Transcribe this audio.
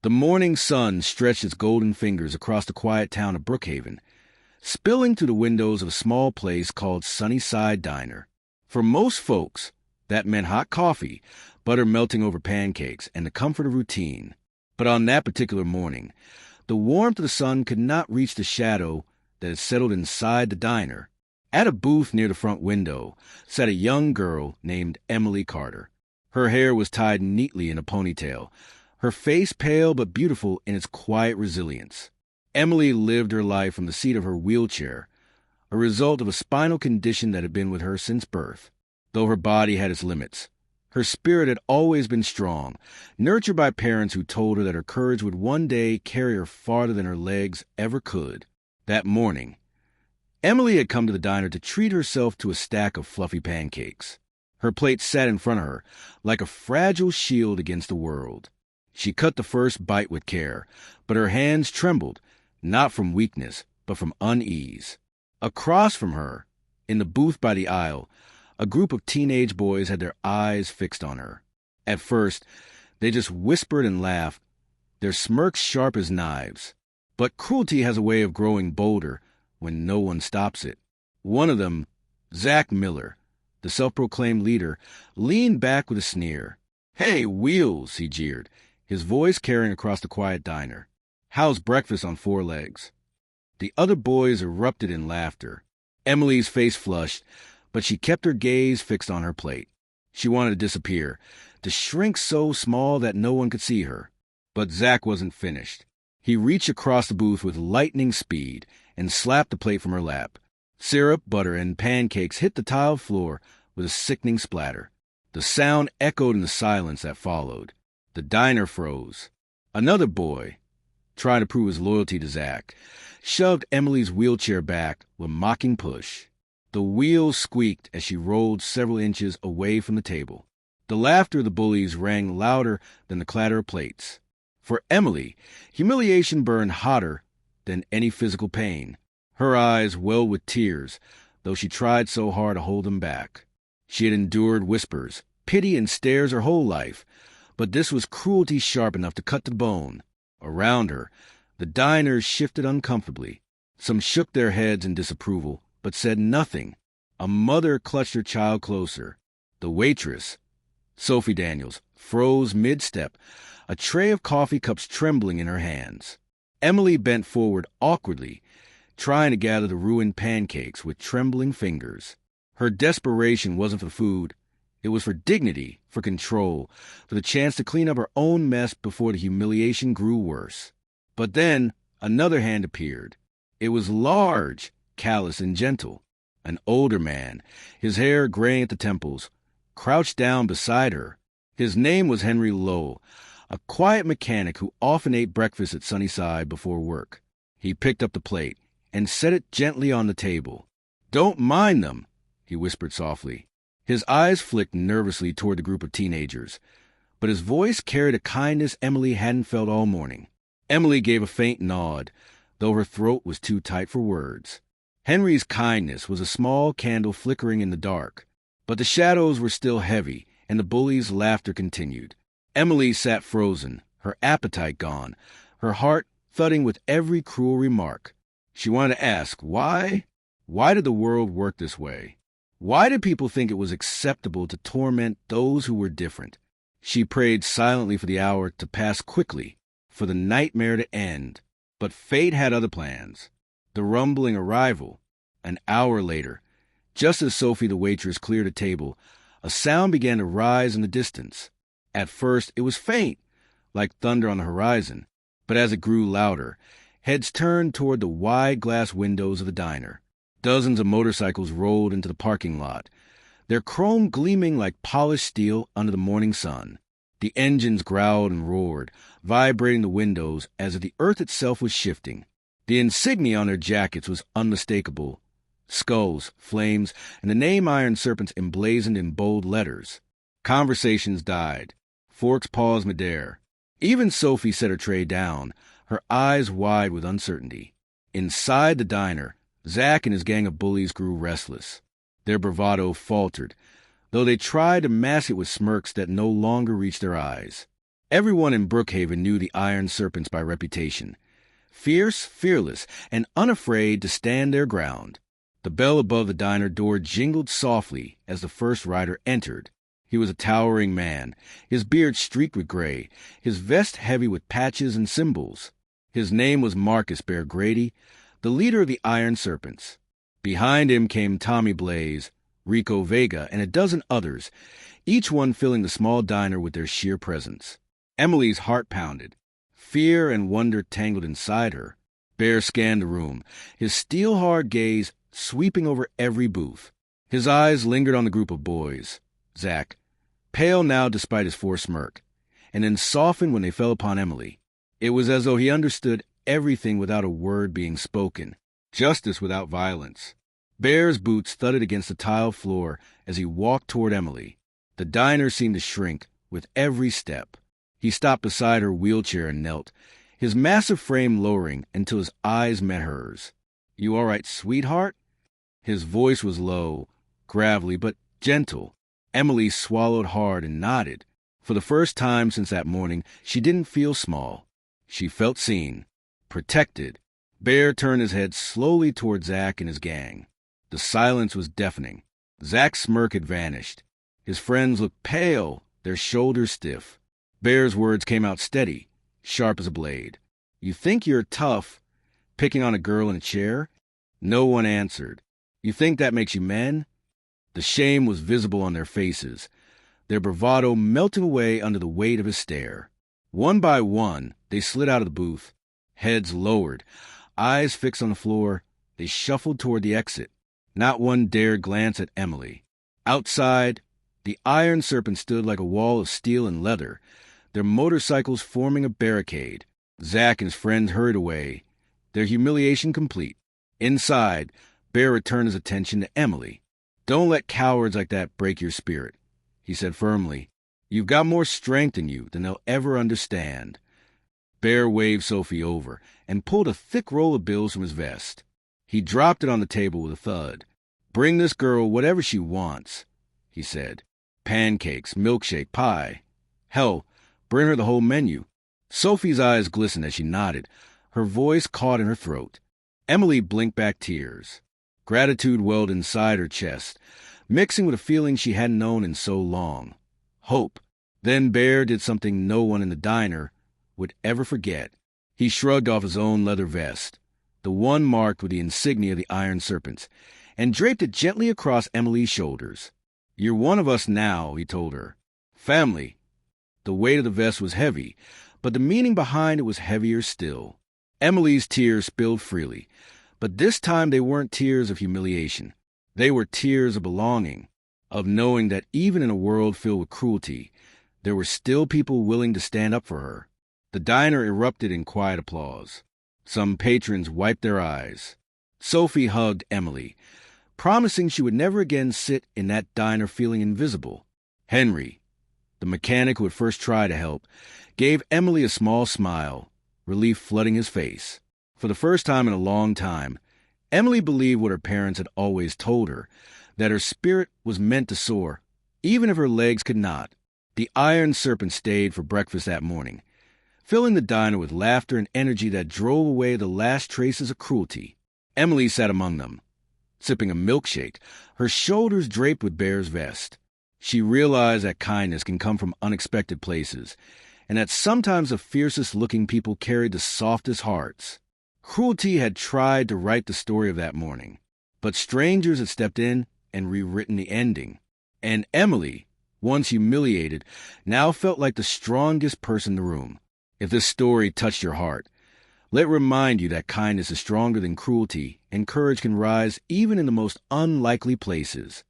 The morning sun stretched its golden fingers across the quiet town of Brookhaven, spilling through the windows of a small place called Sunnyside Diner. For most folks, that meant hot coffee, butter melting over pancakes, and the comfort of routine. But on that particular morning, the warmth of the sun could not reach the shadow that had settled inside the diner. At a booth near the front window sat a young girl named Emily Carter. Her hair was tied neatly in a ponytail, her face pale but beautiful in its quiet resilience. Emily lived her life from the seat of her wheelchair, a result of a spinal condition that had been with her since birth. Though her body had its limits, her spirit had always been strong, nurtured by parents who told her that her courage would one day carry her farther than her legs ever could. That morning, Emily had come to the diner to treat herself to a stack of fluffy pancakes. Her plate sat in front of her like a fragile shield against the world. She cut the first bite with care, but her hands trembled, not from weakness, but from unease. Across from her, in the booth by the aisle, a group of teenage boys had their eyes fixed on her. At first, they just whispered and laughed, their smirks sharp as knives. But cruelty has a way of growing bolder when no one stops it. One of them, Zach Miller, the self-proclaimed leader, leaned back with a sneer. "Hey, Wheels," he jeered, his voice carrying across the quiet diner. "How's breakfast on 4 legs?" The other boys erupted in laughter. Emily's face flushed, but she kept her gaze fixed on her plate. She wanted to disappear, to shrink so small that no one could see her. But Zach wasn't finished. He reached across the booth with lightning speed and slapped the plate from her lap. Syrup, butter, and pancakes hit the tiled floor with a sickening splatter. The sound echoed in the silence that followed. The diner froze. Another boy, trying to prove his loyalty to Zach, shoved Emily's wheelchair back with a mocking push. The wheels squeaked as she rolled several inches away from the table. The laughter of the bullies rang louder than the clatter of plates. For Emily, humiliation burned hotter than any physical pain. Her eyes welled with tears, though she tried so hard to hold them back. She had endured whispers, pity, and stares her whole life, but this was cruelty sharp enough to cut to the bone. Around her, the diners shifted uncomfortably. Some shook their heads in disapproval, but said nothing. A mother clutched her child closer. The waitress, Sophie Daniels, froze mid-step, a tray of coffee cups trembling in her hands. Emily bent forward awkwardly, trying to gather the ruined pancakes with trembling fingers. Her desperation wasn't for food. It was for dignity, for control, for the chance to clean up her own mess before the humiliation grew worse. But then another hand appeared. It was large, callous and gentle. An older man, his hair graying at the temples, crouched down beside her. His name was Henry Lowe, a quiet mechanic who often ate breakfast at Sunnyside before work. He picked up the plate and set it gently on the table. "Don't mind them," he whispered softly. His eyes flicked nervously toward the group of teenagers, but his voice carried a kindness Emily hadn't felt all morning. Emily gave a faint nod, though her throat was too tight for words. Henry's kindness was a small candle flickering in the dark, but the shadows were still heavy, and the bullies' laughter continued. Emily sat frozen, her appetite gone, her heart thudding with every cruel remark. She wanted to ask, why? Why did the world work this way? Why did people think it was acceptable to torment those who were different? She prayed silently for the hour to pass quickly, for the nightmare to end. But fate had other plans. The rumbling arrival. An hour later, just as Sophie the waitress cleared a table, a sound began to rise in the distance. At first it was faint, like thunder on the horizon, but as it grew louder, heads turned toward the wide glass windows of the diner. Dozens of motorcycles rolled into the parking lot, their chrome gleaming like polished steel under the morning sun. The engines growled and roared, vibrating the windows as if the earth itself was shifting. The insignia on their jackets was unmistakable. Skulls, flames, and the name Iron Serpents emblazoned in bold letters. Conversations died. Forks paused midair. Even Sophie set her tray down, her eyes wide with uncertainty. Inside the diner, Zach and his gang of bullies grew restless. Their bravado faltered, though they tried to mask it with smirks that no longer reached their eyes. Everyone in Brookhaven knew the Iron Serpents by reputation. Fierce, fearless, and unafraid to stand their ground. The bell above the diner door jingled softly as the first rider entered. He was a towering man, his beard streaked with gray, his vest heavy with patches and symbols. His name was Marcus Bear Grady, the leader of the Iron Serpents. Behind him came Tommy Blaze, Rico Vega, and a dozen others, each one filling the small diner with their sheer presence. Emily's heart pounded. Fear and wonder tangled inside her. Bear scanned the room, his steel-hard gaze sweeping over every booth. His eyes lingered on the group of boys. Zach, pale now despite his forced smirk, and then softened when they fell upon Emily. It was as though he understood everything without a word being spoken, justice without violence. Bear's boots thudded against the tile floor as he walked toward Emily. The diner seemed to shrink with every step. He stopped beside her wheelchair and knelt, his massive frame lowering until his eyes met hers. "You all right, sweetheart?" His voice was low, gravelly, but gentle. Emily swallowed hard and nodded. For the first time since that morning, she didn't feel small. She felt seen, protected. Bear turned his head slowly toward Zach and his gang. The silence was deafening. Zach's smirk had vanished. His friends looked pale, their shoulders stiff. Bear's words came out steady, sharp as a blade. "You think you're tough, picking on a girl in a chair?" No one answered. "You think that makes you men?" The shame was visible on their faces, their bravado melting away under the weight of his stare. One by one, they slid out of the booth, heads lowered, eyes fixed on the floor. They shuffled toward the exit. Not one dared glance at Emily. Outside, the Iron Serpent stood like a wall of steel and leather, their motorcycles forming a barricade. Zach and his friends hurried away, their humiliation complete. Inside, Bear returned his attention to Emily. "Don't let cowards like that break your spirit," he said firmly. "You've got more strength in you than they'll ever understand." Bear waved Sophie over and pulled a thick roll of bills from his vest. He dropped it on the table with a thud. "Bring this girl whatever she wants," he said. "Pancakes, milkshake, pie. Hell, bring her the whole menu." Sophie's eyes glistened as she nodded, her voice caught in her throat. Emily blinked back tears. Gratitude welled inside her chest, mixing with a feeling she hadn't known in so long. Hope. Then Bear did something no one in the diner would ever forget. He shrugged off his own leather vest, the one marked with the insignia of the Iron Serpents, and draped it gently across Emily's shoulders. "You're one of us now," he told her. "Family." The weight of the vest was heavy, but the meaning behind it was heavier still. Emily's tears spilled freely, but this time they weren't tears of humiliation. They were tears of belonging, of knowing that even in a world filled with cruelty, there were still people willing to stand up for her. The diner erupted in quiet applause. Some patrons wiped their eyes. Sophie hugged Emily, promising she would never again sit in that diner feeling invisible. Henry, the mechanic who had first tried to help, gave Emily a small smile, relief flooding his face. For the first time in a long time, Emily believed what her parents had always told her, that her spirit was meant to soar, even if her legs could not. The Iron Serpent stayed for breakfast that morning, filling the diner with laughter and energy that drove away the last traces of cruelty. Emily sat among them, sipping a milkshake, her shoulders draped with Bear's vest. She realized that kindness can come from unexpected places, and that sometimes the fiercest-looking people carried the softest hearts. Cruelty had tried to write the story of that morning, but strangers had stepped in and rewritten the ending. And Emily, once humiliated, now felt like the strongest person in the room. If this story touched your heart, let it remind you that kindness is stronger than cruelty, and courage can rise even in the most unlikely places.